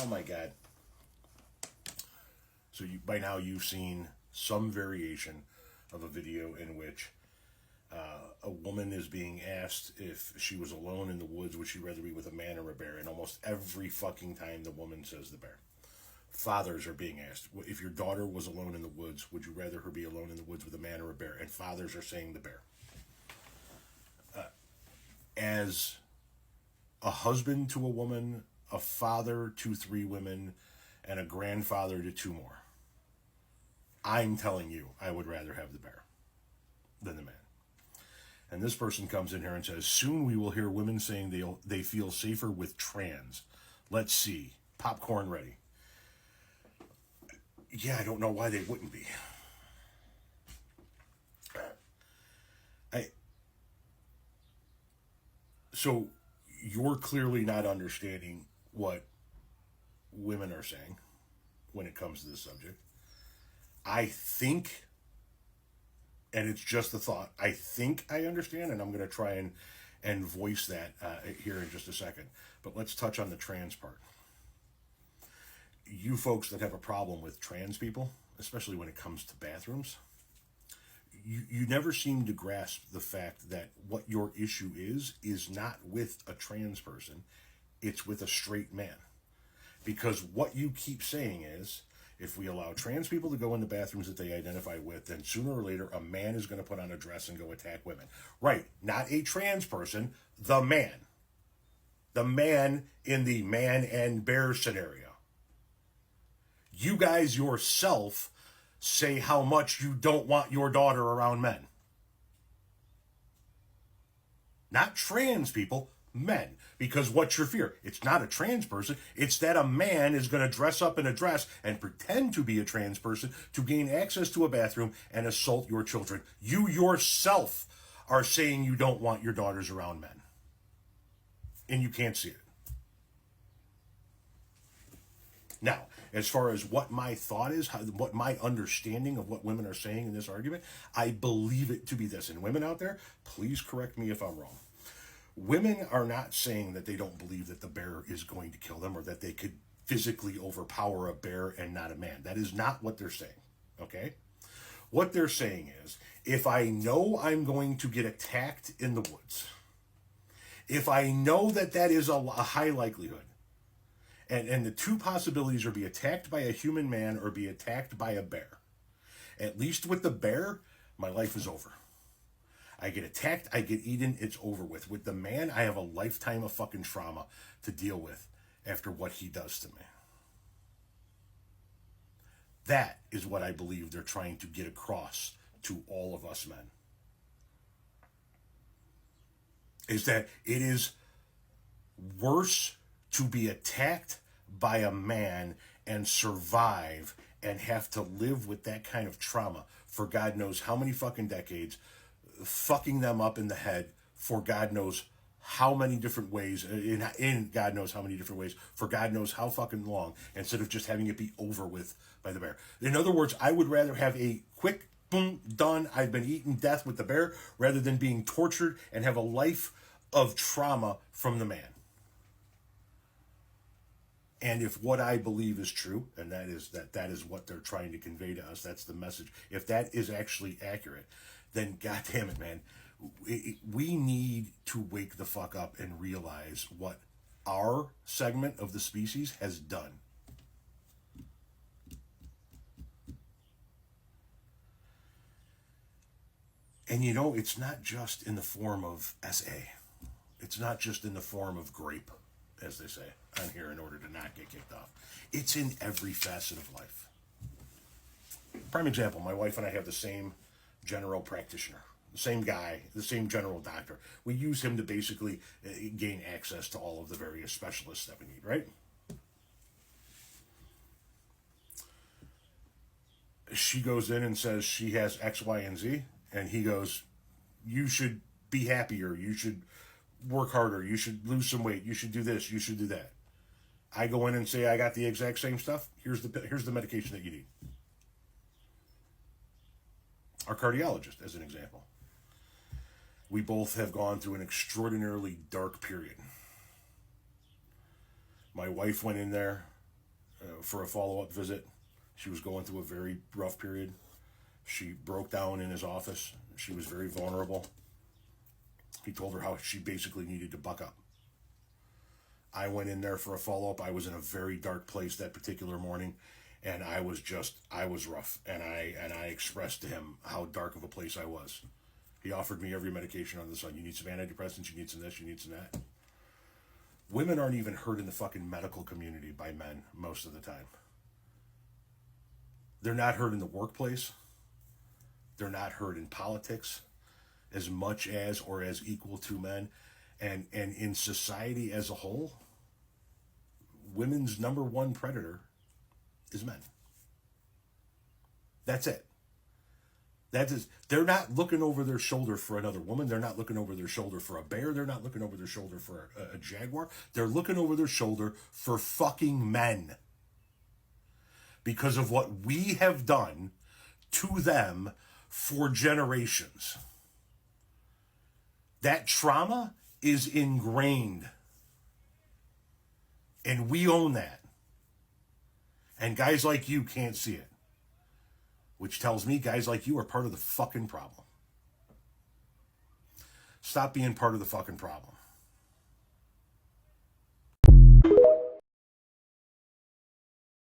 Oh my God. So by now you've seen some variation of a video in which a woman is being asked if she was alone in the woods, would she rather be with a man or a bear? And almost every fucking time the woman says the bear. Fathers are being asked, if your daughter was alone in the woods, would you rather her be alone in the woods with a man or a bear? And fathers are saying the bear. As a husband to a woman, a father to 3 women, and a grandfather to 2 more, I'm telling you, I would rather have the bear than the man. And this person comes in here and says, soon we will hear women saying they feel safer with trans. Let's see. Popcorn ready. Yeah, I don't know why they wouldn't be. So you're clearly not understanding what women are saying when it comes to this subject. I think, and it's just a thought, I think I understand, and I'm going to try and voice that here in just a second. But let's touch on the trans part. You folks that have a problem with trans people, especially when it comes to bathrooms, you never seem to grasp the fact that what your issue is not with a trans person, it's with a straight man. Because what you keep saying is, if we allow trans people to go in the bathrooms that they identify with, then sooner or later a man is going to put on a dress and go attack women. Right, not a trans person, the man. The man in the man and bear scenario. You guys yourself say how much you don't want your daughter around men. Not trans people, men. Because what's your fear? It's not a trans person. It's that a man is going to dress up in a dress and pretend to be a trans person to gain access to a bathroom and assault your children. You yourself are saying you don't want your daughters around men. And you can't see it. Now, as far as what my thought is, what my understanding of what women are saying in this argument, I believe it to be this. And women out there, please correct me if I'm wrong. Women are not saying that they don't believe that the bear is going to kill them or that they could physically overpower a bear and not a man. That is not what they're saying, okay? What they're saying is, if I know I'm going to get attacked in the woods, if I know that that is a high likelihood, and the 2 possibilities are be attacked by a human man or be attacked by a bear. At least with the bear, my life is over. I get attacked, I get eaten, it's over with. With the man, I have a lifetime of fucking trauma to deal with after what he does to me. That is what I believe they're trying to get across to all of us men. Is that it is worse to be attacked by a man and survive and have to live with that kind of trauma for God knows how many fucking decades, fucking them up in the head for God knows how many different ways, in God knows how many different ways, for God knows how fucking long, instead of just having it be over with by the bear. In other words, I would rather have a quick, boom, done, I've been eaten death with the bear, rather than being tortured and have a life of trauma from the man. And if what I believe is true, and that is what they're trying to convey to us, that's the message. If that is actually accurate, then God damn it, man, we need to wake the fuck up and realize what our segment of the species has done. And you know, it's not just in the form of SA. It's not just in the form of grape, as they say on here, in order to not get kicked off. It's in every facet of life. Prime example, my wife and I have the same general practitioner, the same guy, the same general doctor. We use him to basically gain access to all of the various specialists that we need, right? She goes in and says she has X, Y, and Z, and he goes, you should be happier, you should work harder, you should lose some weight, you should do this, you should do that. I go in and say, I got the exact same stuff. Here's the medication that you need. Our cardiologist, as an example. We both have gone through an extraordinarily dark period. My wife went in there for a follow-up visit. She was going through a very rough period. She broke down in his office. She was very vulnerable. He told her how she basically needed to buck up. I went in there for a follow-up. I was in a very dark place that particular morning, and I was rough. And I expressed to him how dark of a place I was. He offered me every medication under the sun. You need some antidepressants, you need some this, you need some that. Women aren't even heard in the fucking medical community by men most of the time. They're not heard in the workplace. They're not heard in politics as much as or as equal to men. And in society as a whole, women's number one predator is men. That's it. That is, they're not looking over their shoulder for another woman. They're not looking over their shoulder for a bear. They're not looking over their shoulder for a jaguar. They're looking over their shoulder for fucking men. Because of what we have done to them for generations. That trauma is ingrained. And we own that. And guys like you can't see it. Which tells me guys like you are part of the fucking problem. Stop being part of the fucking problem.